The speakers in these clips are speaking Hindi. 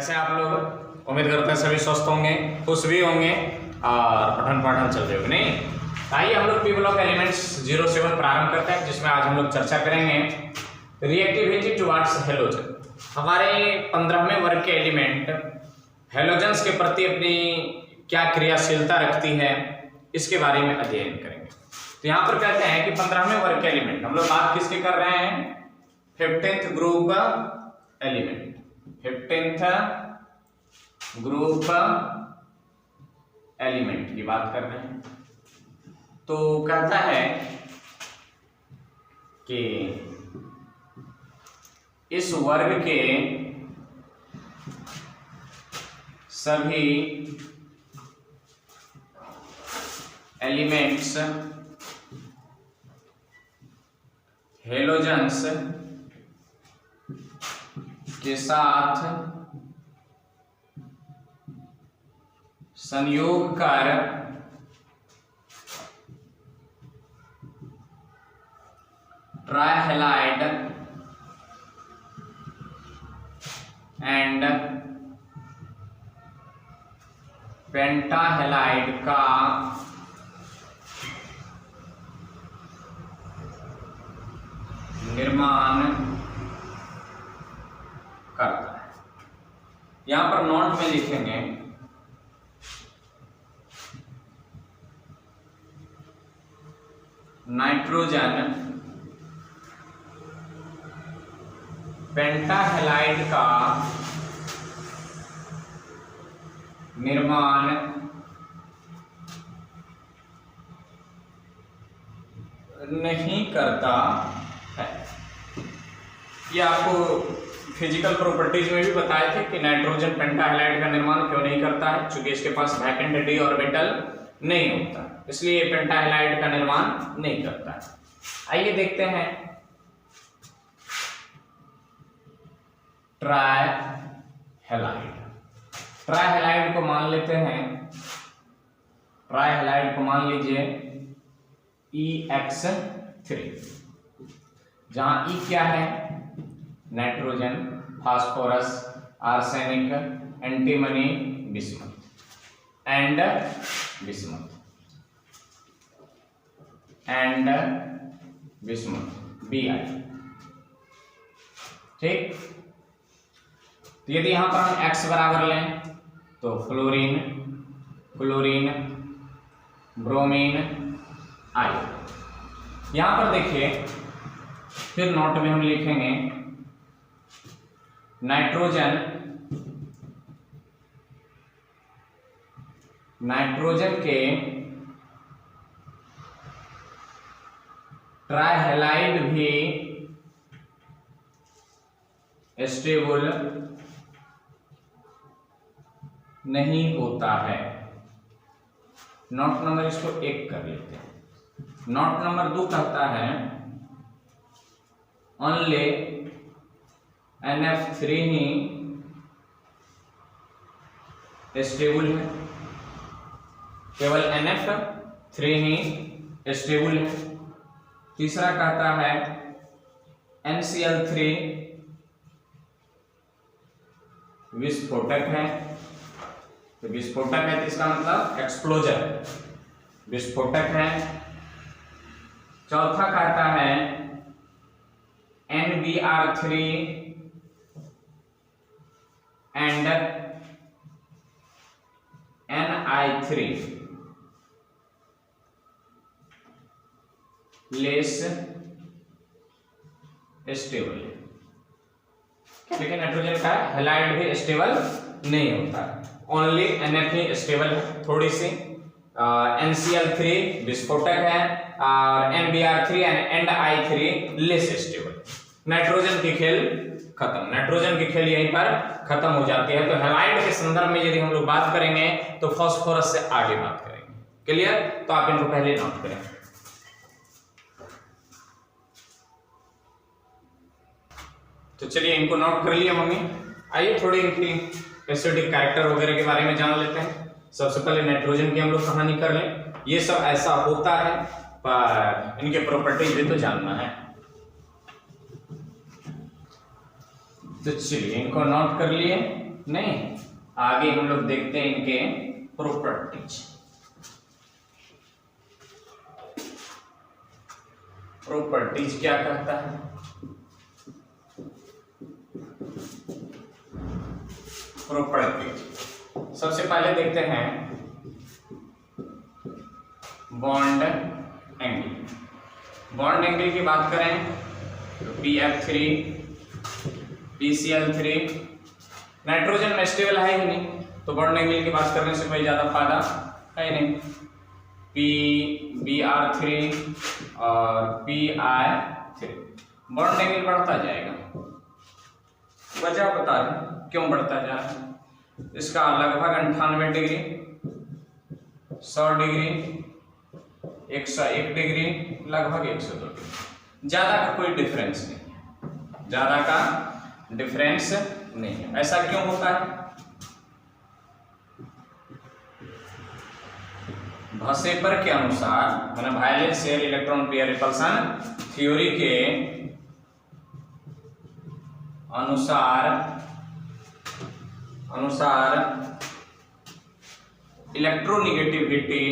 कैसे आप लोग? उम्मीद करते हैं सभी स्वस्थ होंगे, खुश भी होंगे और पठन पाठन चल रहे होंगे। नहीं, आइए हम लोग पी ब्लॉक एलिमेंट्स 07 प्रारंभ करते हैं, जिसमें आज हम लोग चर्चा करेंगे रिएक्टिविटी टुवर्ड्स हेलोजन। हमारे 15वें वर्ग के एलिमेंट हेलोजन्स के प्रति अपनी क्या क्रियाशीलता रखती है, इसके बारे में अध्ययन करेंगे। तो यहाँ पर कहते हैं कि 15वें वर्ग के एलिमेंट, हम लोग बात किसकी कर रहे हैं? 15th group element, 15th group element की बात कर रहे हैं। तो कहता है कि इस वर्ग के सभी एलिमेंट्स हेलोजन्स के साथ संयोग कर ट्राइहैलाइड एंड पेंटाहैलाइड का निर्माण करता है। यहां पर नोट में लिखेंगे नाइट्रोजन पेंटाहैलाइड का निर्माण नहीं करता है। ये आपको फिजिकल प्रॉपर्टीज में भी बताए थे कि नाइट्रोजन पेंटाहैलाइड का निर्माण क्यों नहीं करता है, क्योंकि इसके पास वैकेंट डी ऑर्बिटल नहीं होता, इसलिए पेंटाहैलाइड का निर्माण नहीं करता है। आइए देखते हैं ट्राइहैलाइड। ट्राइहैलाइड को मान लेते हैं, ट्राइहैलाइड को मान लीजिए EX3, जहां E क्या है? Nitrogen, phosphorus, arsenic, antimony, bismuth and bismuth Bi। ठीक, तो यदि यहां पर हम X बराबर लें तो फ्लोरीन, क्लोरीन, ब्रोमीन, आयन। यहां पर देखिए, फिर नोट में हम लिखेंगे नाइट्रोजन के ट्राइहैलाइड भी स्टेबल नहीं होता है। नोट नंबर इसको 1 कर लेते हैं। नोट नंबर 2 कहता है ओनली NF3 ही स्टेबल है, केवल NF3 ही स्टेबल है। तीसरा कहता है NCl3 विस्फोटक है। तो विस्फोटक है तो इसका मतलब एक्सप्लोजन, विस्फोटक है। चौथा कहता है NBr3 and Ni3 less stable है। लेकिन नाइट्रोजन का हैलाइड भी स्टेबल नहीं होता, ओनली NF ही स्टेबल है थोड़ी सी। NCl3 विस्फोटक है और NBr3 and I3 less stable. Nitrogen की खेल खत्म, नाइट्रोजन की खेल यहीं पर खत्म हो जाती है। तो हैलाइड के संदर्भ में यदि हम लोग बात करेंगे तो फास्फोरस से आगे बात करेंगे। क्लियर? तो आप इनको पहले नोट करें। तो चलिए इनको नोट कर लिया मम्मी। आइए थोड़ी इनकी एसिडिक कैरेक्टर वगैरह के बारे में जान लेते हैं। सबसे पहले नाइट्रोजन की हम लोग कहानी कर लें। ये सब ऐसा होता है पर इनके प्रॉपर्टीज भी तो जानना है। तो चलिए इनको नोट कर लिए। नहीं, आगे हम लोग देखते हैं इनके प्रॉपर्टीज। प्रॉपर्टीज क्या कहता है? प्रॉपर्टीज सबसे पहले देखते हैं बॉन्ड एंगल। बॉन्ड एंगल की बात करें तो PF3 PCl3, नाइट्रोजन में स्टेबल है ही नहीं, तो बॉन्ड एंगल की बात करने से कोई ज्यादा फायदा है नहीं। PBr3 और PI3, बॉन्ड एंगल बढ़ता जाएगा। वजह बता रहे क्यों बढ़ता जा रहा है। इसका लगभग 98 डिग्री, 100 डिग्री, 101 डिग्री, लगभग 102 डिग्री, ज्यादा का कोई डिफरेंस नहीं है, ज्यादा का डिफरेंस नहीं है। ऐसा क्यों होता है? भसेपर के अनुसार, मैंने violence share electron pair repulsion theory के अनुसार इलेक्ट्रोनिगेटिविटी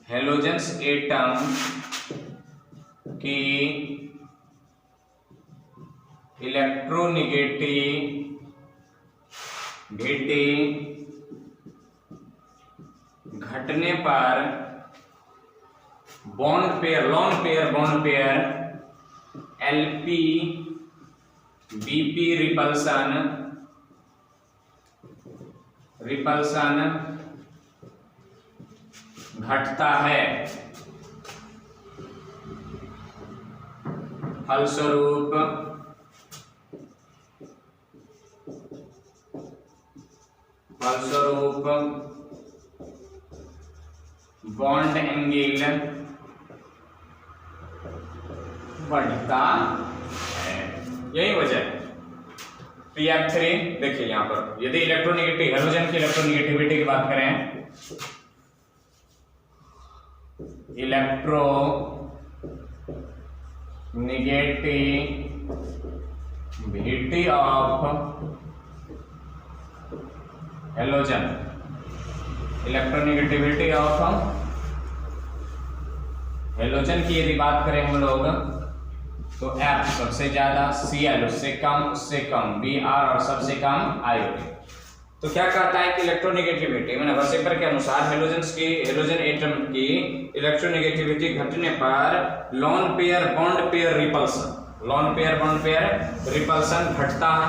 हेलोजेंस एटम की इलेक्ट्रोनिगेटिविटी घटने पर bond pair, lone pair bond pair LP BP repulsion घटता है। फलस्वरूप बॉन्ड एंगल बढ़ता है। यही वजह है। PF3 देखिए यहां पर, यदि इलेक्ट्रोनिगेटिव हेलोजन की इलेक्ट्रोनिगेटिविटी की बात करें, electronegativity of halogen, electronegativity of halogen की यदि बात करें हम लोग तो F सबसे ज्यादा, Cl उससे कम, Br और सबसे कम IOD। तो क्या कहता है कि इलेक्ट्रोनिगेटिविटी मैंने वसेपर के अनुसार हेलोजन एटम की इलेक्ट्रोनिगेटिविटी घटने पर lone pair bond pair repulsion घटता है।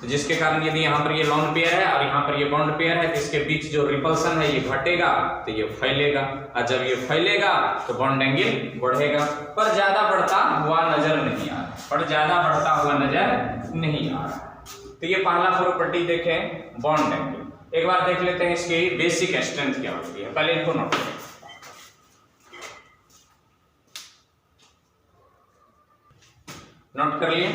तो जिसके कारण यदि यहाँ पर ये लॉन पेयर है और यहाँ पर ये बॉन्ड पेयर है, तो इसके बीच जो रिपल्सन है ये घटेगा, तो ये फैलेगा, और जब ये फैलेगा तो बॉन्ड एंगल बढ़ेगा, पर ज्यादा बढ़ता हुआ नजर नहीं आ रहा। तो ये पहला प्रॉपर्टी देखें बॉन्ड एंगल। एक बार देख लेते हैं इसकी बेसिक स्ट्रेंथ क्या होती है, पहले इनको नोट करें। नोट कर लिए?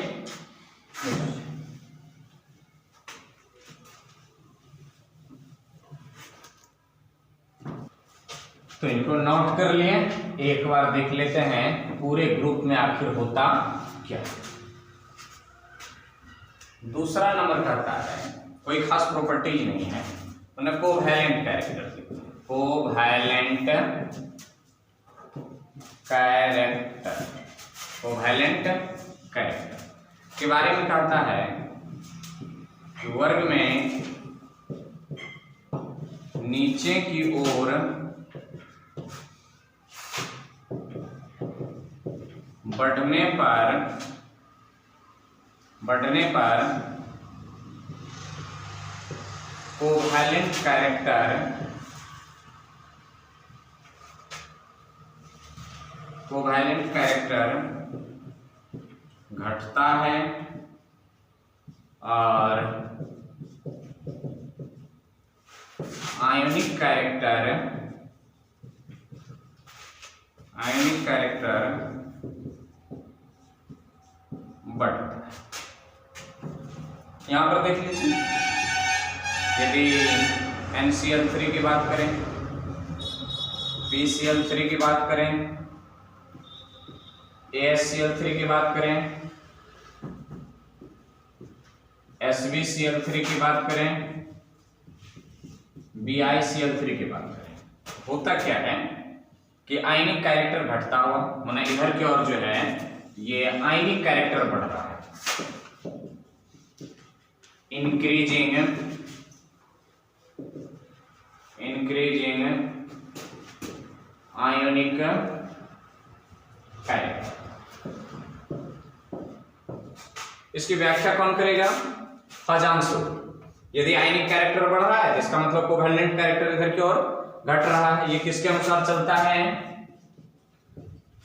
तो इनको नोट कर लिए। एक बार देख लेते हैं पूरे ग्रुप में आखिर होता क्या। दूसरा नंबर कहता है कोई खास प्रॉपर्टीज नहीं है, उन्हें कोवैलेंट कैरेक्टर, कोवैलेंट कैरेक्टर के बारे में कहता है कि वर्ग में नीचे की ओर बढ़ने पर कोवैलेंट कैरेक्टर घटता है और आयोनिक कैरेक्टर बढ़ता है। यहां पर देख लीजिए, यदि NCl3 की बात करें, PCl3 की बात करें, ASCl3 की बात करें, SbCl3 की बात करें, BiCl3 की बात करें, होता क्या है कि आयनिक कैरेक्टर घटता हुआ, माने इधर की ओर जो है ये आयनिक कैरेक्टर बढ़ रहा है, इंक्रीजिंग आयोनिक कैरेक्टर। इसकी व्याख्या कौन करेगा? फजांश रूल। यदि आयनिक कैरेक्टर बढ़ रहा है तो इसका मतलब कोवैलेंट कैरेक्टर इधर की ओर घट रहा है। ये किसके अनुसार चलता है?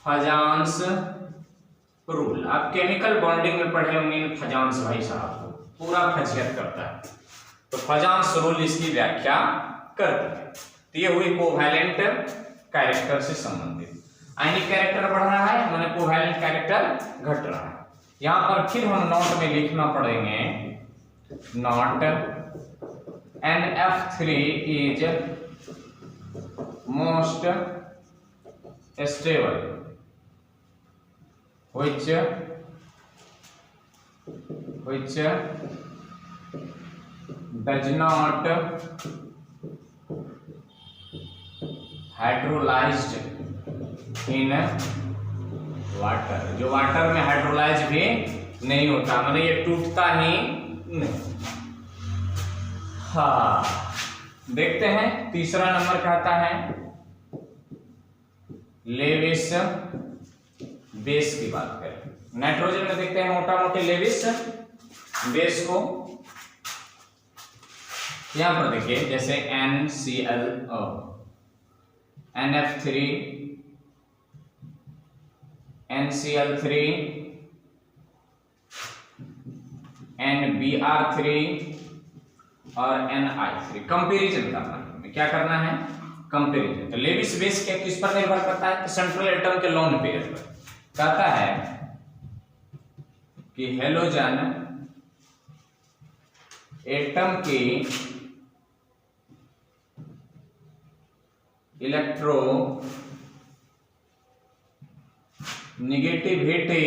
फजांश रूल। आप केमिकल बॉन्डिंग में पढ़े होंगे फजांश भाई साहब, पूरा फजियत करता है, तो फजांश रूल इसकी व्याख्या करती है। तो ये हुई कोवैलेंट कैरेक्टर से संबंधित। आयनिक कैरेक्टर बढ़ रहा है माने कोवैलेंट कैरेक्टर घट रहा है। यहां पर फिर हम नोट में लिखना पड़ेंगे, note NF3 is most stable which does not hydrolysed in water, जो वाटर में हाइड्रोलाइज भी नहीं होता, माने ये टूटता ही नहीं। हाँ, देखते हैं तीसरा नंबर कहता है लेविस बेस की बात करें। नाइट्रोजन में देखते हैं मोटा मोटी लेविस बेस को। यहां पर देखिए जैसे NCl NF3 NCl3 NBr3 और NI3। कंपैरिजन करना है, क्या करना है? कंपैरिजन। तो लेविस बेस क्या किस पर निर्भर करता है? सेंट्रल एटम के लोन पेयर पर। कहता है कि हेलोजन एटम की इलेक्ट्रो निगेटिविटी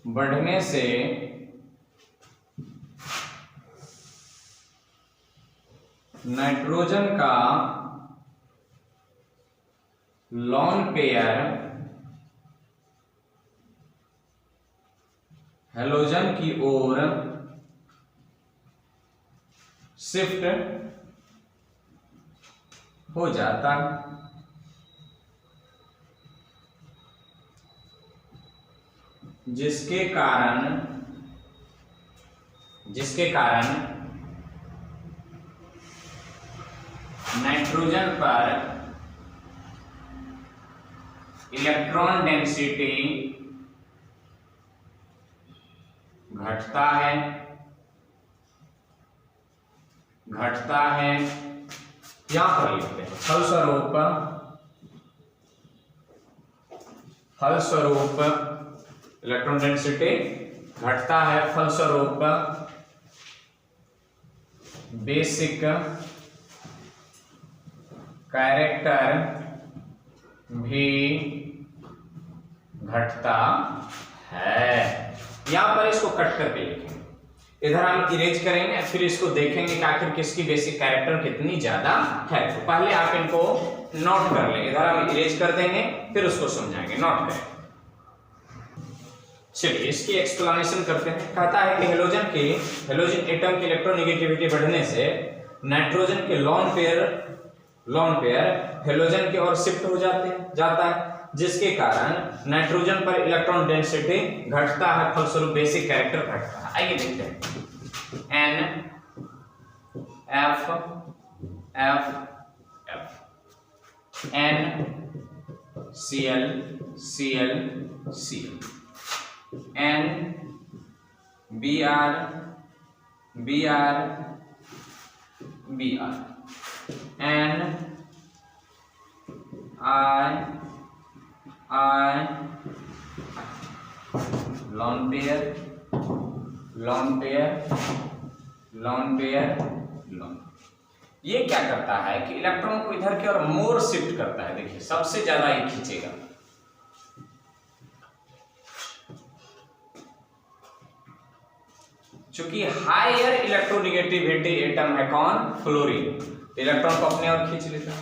बढ़ने से नाइट्रोजन का लॉन पेयर हेलोजन की ओर शिफ्ट हो जाता, जिसके कारण नाइट्रोजन पर इलेक्ट्रॉन डेंसिटी घटता है। यहां पर लिखते हैं फलस्वरूप इलेक्ट्रॉन डेंसिटी घटता है, फलस्वरूप बेसिक कैरेक्टर भी घटता है। यहां पर इसको कट करके लिखेंगे, इधर हम इरेज करेंगे, फिर इसको देखेंगे कि आखिर किसकी बेसिक कैरेक्टर कितनी ज्यादा है। तो पहले आप इनको नोट कर लें, इधर हम इरेज कर देंगे, फिर उसको समझाएंगे। नोट करें। चलिए इसकी एक्सप्लेनेशन करते हैं। कहता है कि हेलोजन एटम की इलेक्ट्रोनेगेटिविटी बढ़ने से नाइट्रोजन के लोन पेयर हेलोजन की ओर शिफ्ट हो जाता है, जिसके कारण नाइट्रोजन पर इलेक्ट्रॉन डेंसिटी घटता है, फलस्वरूप बेसिक कैरेक्टर घटता है। आइए देखते हैं। NF NCl NBr NI lone pair. ये क्या करता है कि इलेक्ट्रॉन को इधर की ओर मोर शिफ्ट करता है। देखिए सबसे ज्यादा ये खींचेगा, चूंकि हायर इलेक्ट्रोनेगेटिविटी एटम है कौन, क्लोरीन, इलेक्ट्रॉन को अपने ओर खींच लेता।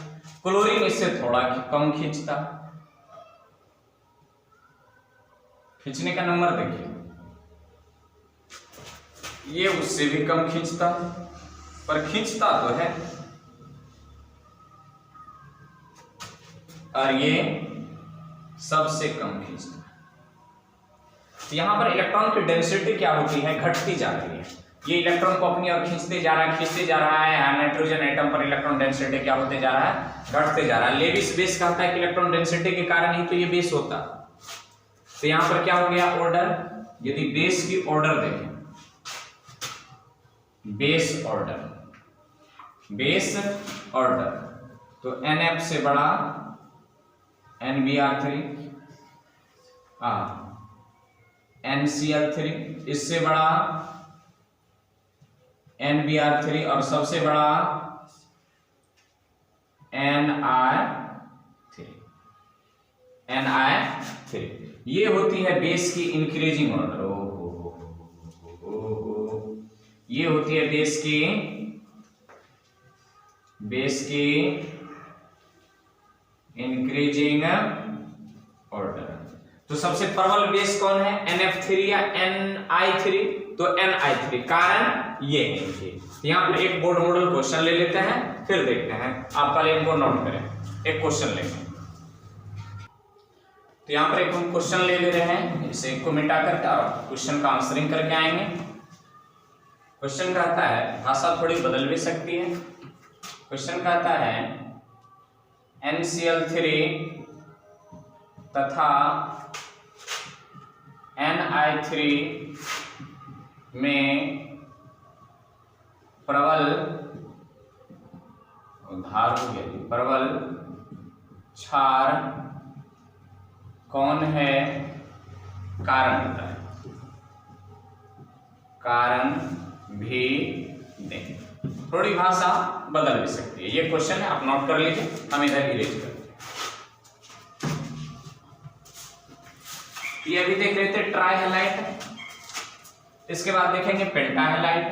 क्लोरीन इससे थोड़ा कम खींचता, खींचने का नंबर देखिए, ये उससे भी कम खींचता, पर खींचता तो है, और ये सबसे कम खींचता। तो यहां पर इलेक्ट्रॉन की डेंसिटी क्या होती है, घटती जाती है। ये इलेक्ट्रॉन को अपनी ओर खींचते जा रहा है, नाइट्रोजन एटम पर इलेक्ट्रॉन डेंसिटी क्या होते जा रहा है, घटते जा रहा है। लेविस बेस कहता है कि इलेक्ट्रॉन डेंसिटी के कारण ही तो ये बेस होता। तो यहां पर क्या हो गया, ऑर्डर, यदि बेस की ऑर्डर देखें, बेस ऑर्डर, तो NF से बड़ा NBr3, NCl3, इससे बड़ा NBr3, और सबसे बड़ा Ni3। ये होती है बेस की इंक्रीजिंग ऑर्डर। ये होती है बेस की इंक्रीजिंग ऑर्डर। तो सबसे प्रबल बेस कौन है, NF3 या Ni3? तो Ni3, कारण ये है। यहां पर एक बोर्ड मॉडल क्वेश्चन ले लेते हैं, फिर देखते हैं। आप पहले इनको नोट करें, एक क्वेश्चन लेंगे। तो यहां पर एक हम क्वेश्चन ले रहे हैं, इसे को मिटा करके और क्वेश्चन का आंसरिंग करके आएंगे। क्वेश्चन कहता है, भाषा थोड़ी बदल भी सकती है। क्वेश्चन कहता है NCl3 तथा Ni3 में प्रबल क्षार कौन है, कारण बताएं, कारण भी दें। थोड़ी भाषा बदल भी सकती है। ये क्वेश्चन है, आप नोट कर लीजिए, हम इधर इरेज करते हैं। ये अभी देख रहे थे ट्राई हैलाइड, इसके बाद देखेंगे पेंटा हैलाइड।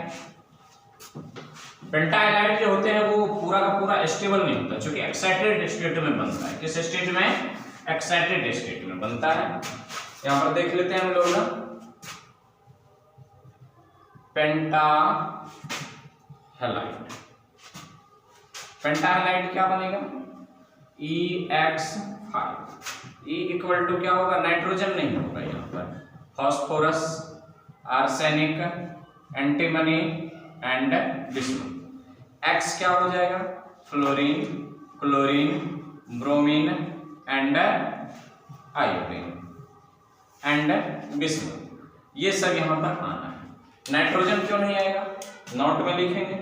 पेंटा हैलाइड जो होते हैं वो पूरा का पूरा स्टेबल नहीं होता, क्योंकि एक्साइटेड स्टेट में बनता है। किस स्टेट में, एक्साइटेड स्टेट में बनता है। यहां पर देख लेते हैं हम लोग ना, पेंटा हैलाइड। पेंटा हैलाइड क्या बनेगा, EX5। E इक्वल टू क्या होगा, नाइट्रोजन नहीं होगा यहाँ पर, phosphorus, arsenic, antimony and bismuth. X क्या हो जाएगा, fluorine, chlorine, bromine and iodine and bismuth. ये सब यहाँ पर आना है। नाइट्रोजन क्यों नहीं आएगा, नोट में लिखेंगे,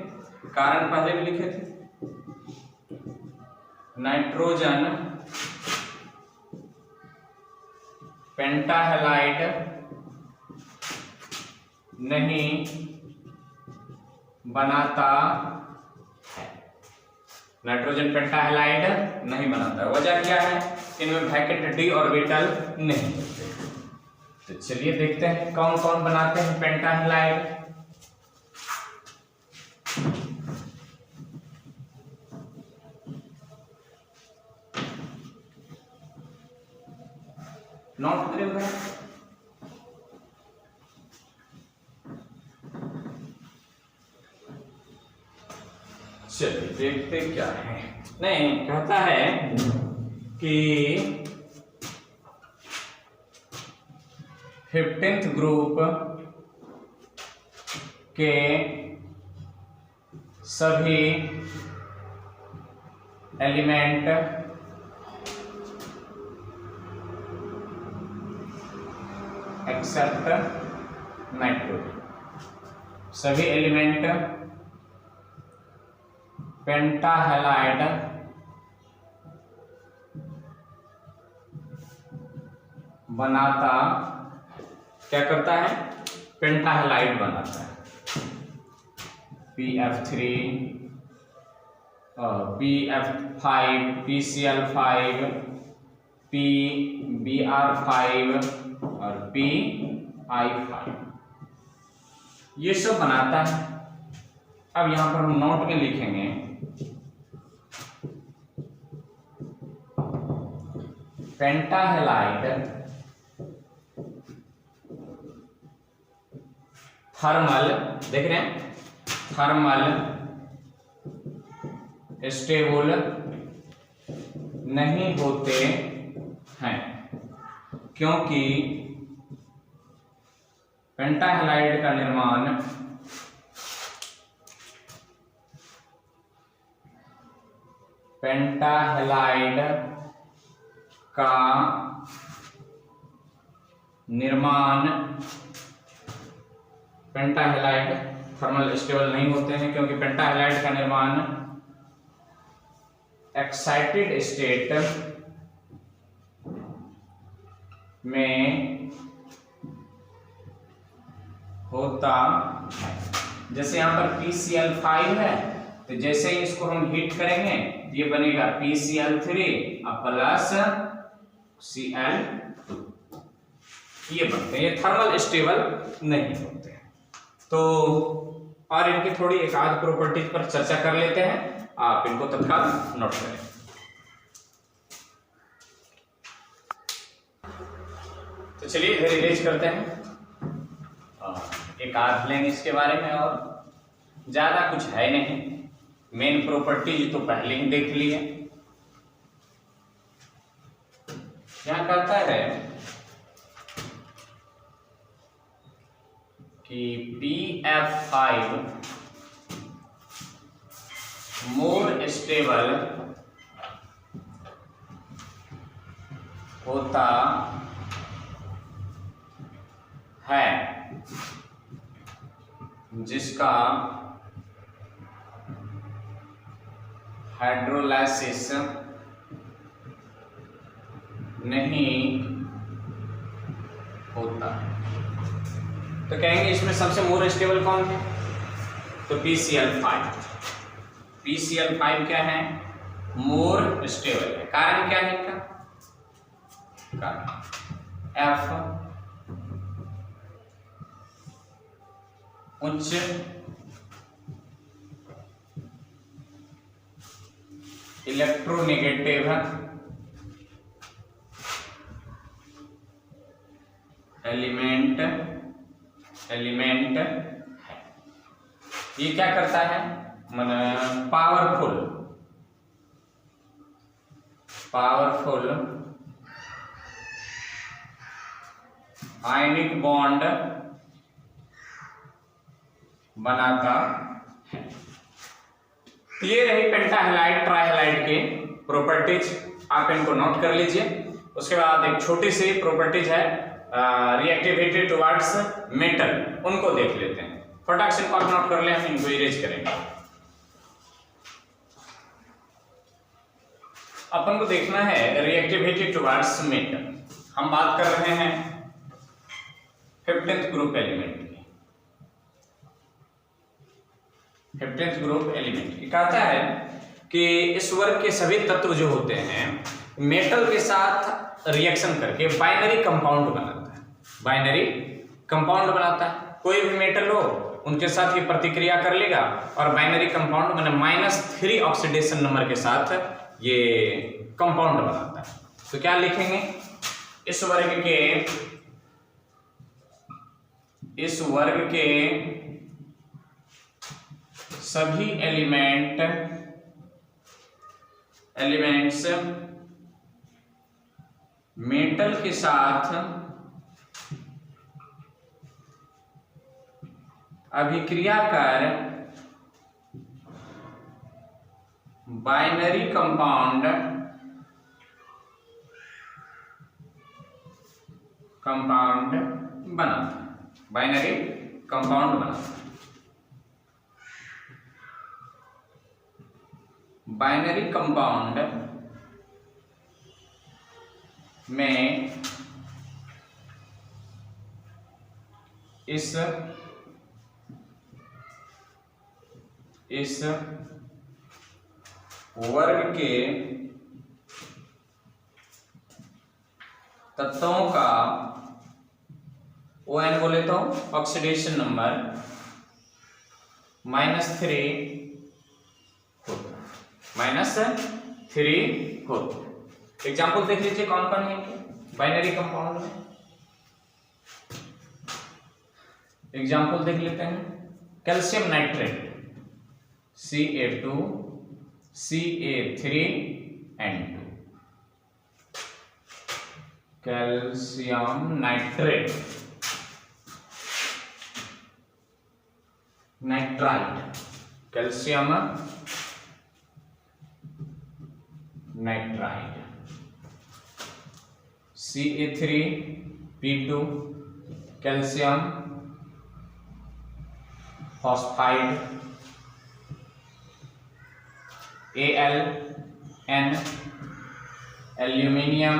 कारण पहले भी लिखे थे। नाइट्रोजन पेंटाहेलाइड नहीं बनाता है। नाइट्रोजन पेंटाहेलाइड नहीं बनाता है। वजह क्या है, इनमें वैकेंट डी ऑर्बिटल नहीं होते। तो चलिए देखते हैं कौन कौन बनाते हैं पेंटाहेलाइड। नोट करेंगे, चलिए देखते क्या है। नहीं, कहता है कि 15th ग्रुप के सभी एलिमेंट एक्सेप्ट नाइट्रोजन, सभी एलिमेंट पेंटाहेलाइड बनाता, क्या करता है, पेंटाहेलाइड बनाता है। PF3, PF5, PCl5, PBr5 और PI5। ये सब बनाता है। अब यहां पर हम नोट में लिखेंगे पेंटाहेलाइड थर्मल, देख रहे हैं, थर्मल स्टेबल नहीं होते हैं, क्योंकि पेंटाहेलाइड का निर्माण पेंटाहेलाइड का निर्माण पेंटाहेलाइड थर्मल स्टेबल नहीं होते हैं, क्योंकि पेंटाहेलाइड का निर्माण एक्साइटेड स्टेट में होता है। जैसे यहां पर PCl5 है, तो जैसे ही इसको हम हीट करेंगे ये बनेगा PCl3 प्लस Cl, ये बनते हैं, ये थर्मल स्टेबल नहीं होते हैं। तो और इनकी थोड़ी एक आध प्रॉपर्टीज पर चर्चा कर लेते हैं, आप इनको तत्काल नोट करें। तो चलिए इधर इरेज करते हैं, एक आध लेंगे इसके बारे में, और ज्यादा कुछ है नहीं, मेन प्रॉपर्टीज तो पहले ही देख लिए। क्या कहता है कि PF5 मोर स्टेबल होता है, जिसका हाइड्रोलाइसिस नहीं होता। तो कहेंगे इसमें सबसे मोर स्टेबल कौन है, तो PCl5। PCl5 क्या है, मोर स्टेबल है। कारण क्या है इनका, कारण F उच्च इलेक्ट्रोनेगेटिव एलिमेंट है। ये क्या करता है, पावरफुल आयनिक बॉन्ड बनाता है। तो ये रही पेंटाहेलाइड ट्राइहेलाइड के प्रॉपर्टीज, आप इनको नोट कर लीजिए। उसके बाद एक छोटी सी प्रॉपर्टीज है रिएक्टिविटी टुवर्ड्स मेटल, उनको देख लेते हैं। फटाक से इनको नोट कर ले, हम इनको इरेज करेंगे। अपन को देखना है रिएक्टिविटी टुवर्ड्स मेटल। हम बात कर रहे हैं 15th ग्रुप एलिमेंट की। 15th ग्रुप एलिमेंट की कहता है कि इस वर्ग के सभी तत्व जो होते हैं मेटल के साथ रिएक्शन करके बाइनरी कंपाउंड बनाता है। बाइनरी कंपाउंड बनाता है, कोई भी मेटल हो उनके साथ ये प्रतिक्रिया कर लेगा और बाइनरी कंपाउंड माने -3 ऑक्सीडेशन नंबर के साथ ये कंपाउंड बनाता है। तो क्या लिखेंगे, इस वर्ग के सभी एलिमेंट्स मेटल के साथ अभिक्रिया कर बाइनरी कंपाउंड बनाता है। बाइनरी कंपाउंड बनाता है। बाइनरी कंपाउंड में इस वर्ग के तत्वों का ON बोले तो ऑक्सीडेशन नंबर -3 होता। एग्जाम्पल देख लीजिए कौन कौन है बाइनरी कंपाउंड में। एग्जाम्पल देख लेते हैं। Calcium nitrate Ca2 Ca3N2, calcium nitrate, nitrite, calcium nitrite, Ca3P2, calcium phosphide, AlN, aluminium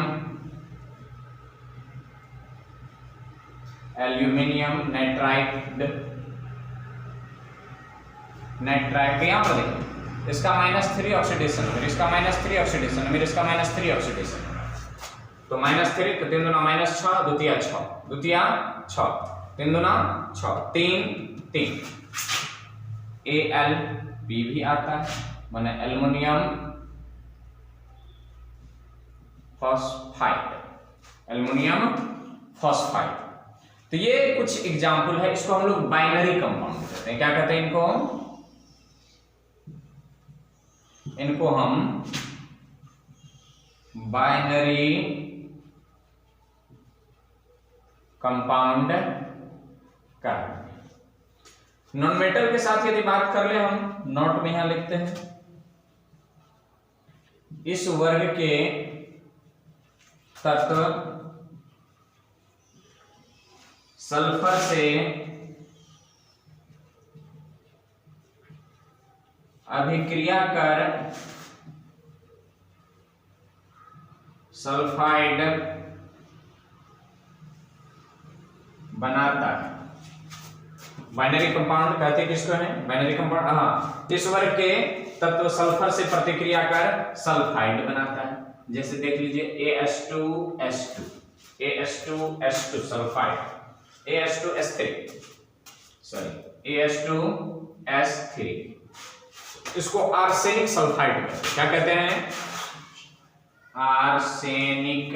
nitride, यहां पर देखिए इसका -3 ऑक्सीडेशन, फिर इसका -3 ऑक्सीडेशन, फिर इसका -3 ऑक्सीडेशन। तो -3 तो 3 दूना -6, द्वितीय 6, द्वितीय 6, 3 दूना 6, 3 3। Al भी आता है, माने एल्युमिनियम फॉस्फाइड, एल्युमिनियम फॉस्फाइड। तो ये कुछ एग्जाम्पल है, इसको हम लोग बाइनरी कंपाउंड कहते हैं। क्या कहते हैं इनको हम बाइनरी कंपाउंड कहते हैं। नॉन मेटल के साथ यदि बात कर ले, हम नोट में यहां लिखते हैं, इस वर्ग के तत्व सल्फर से अभिक्रिया कर सल्फाइड बनाता है। बाइनरी कंपाउंड कहते हैं किसको है? Binary compound. हाँ, इस वर्ग के तत्व सल्फर से प्रतिक्रिया कर सल्फाइड बनाता है। जैसे देख लीजिए AS2 सल्फाइड, AS2S3 इसको आर्सेनिक सल्फाइड कहते हैं। क्या कहते हैं? Arsenic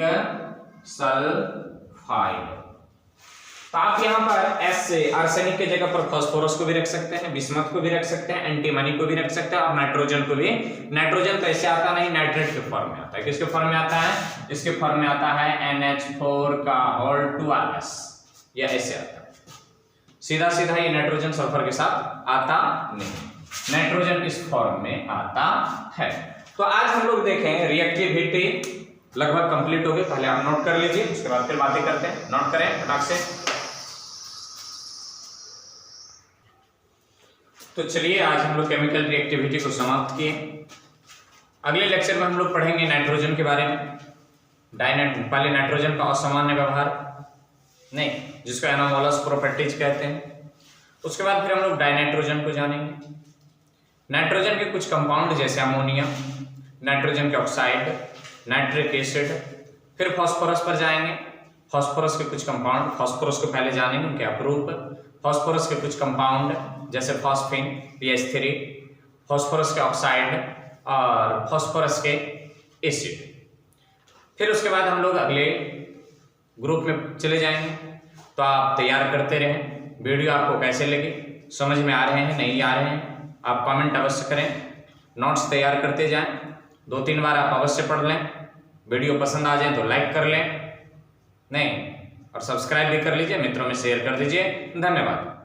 sulphide. तो आप यहां पर S से आर्सेनिक के जगह पर फास्फोरस को भी रख सकते हैं, बिस्मथ को भी रख सकते हैं, एंटीमनी को भी रख सकते हैं और नाइट्रोजन को भी। नाइट्रोजन तो ऐसे आता नहीं, नाइट्रेट के फॉर्म में आता है। किसके फॉर्म में आता है? इसके फॉर्म में आता है NH4 या ऐसे आता है। सीधा सीधा ये नाइट्रोजन सल्फर के साथ आता नहीं, नाइट्रोजन इस फॉर्म में आता है। तो आज हम लोग देखें रिएक्टिविटी लगभग कंप्लीट हो गई। पहले आप नोट कर लीजिए, उसके बाद फिर बातें करते हैं। नोट करें फटाक से। तो चलिए आज हम लोग केमिकल रिएक्टिविटी को समाप्त किए। अगले लेक्चर में हम लोग पढ़ेंगे नाइट्रोजन के बारे में। पहले नाइट्रोजन का असामान्य व्यवहार नहीं, जिसको एनोमोलस प्रॉपर्टीज कहते हैं। उसके बाद फिर हम लोग डाइनाइट्रोजन को जानेंगे। नाइट्रोजन के कुछ कंपाउंड जैसे अमोनिया, नाइट्रोजन के ऑक्साइड, नाइट्रिक एसिड। फिर फास्फोरस पर जाएंगे। फास्फोरस के कुछ कंपाउंड, फास्फोरस को पहले जानेंगे, उनके अपरूप। फास्फोरस के कुछ कंपाउंड जैसे फॉस्फिन, PH3, फास्फोरस के ऑक्साइड और फास्फोरस के एसिड। फिर उसके बाद हम लोग अगले ग्रुप में चले जाएंगे। तो आप तैयार करते रहें। वीडियो आपको कैसे लगे, समझ में आ रहे हैं, नहीं आ रहे हैं, आप कमेंट अवश्य करें। नोट्स तैयार करते जाएं, 2-3 बार आप अवश्य पढ़ लें। वीडियो पसंद आ जाए तो लाइक कर लें, नहीं और सब्सक्राइब भी कर लीजिए, मित्रों में शेयर कर दीजिए। धन्यवाद।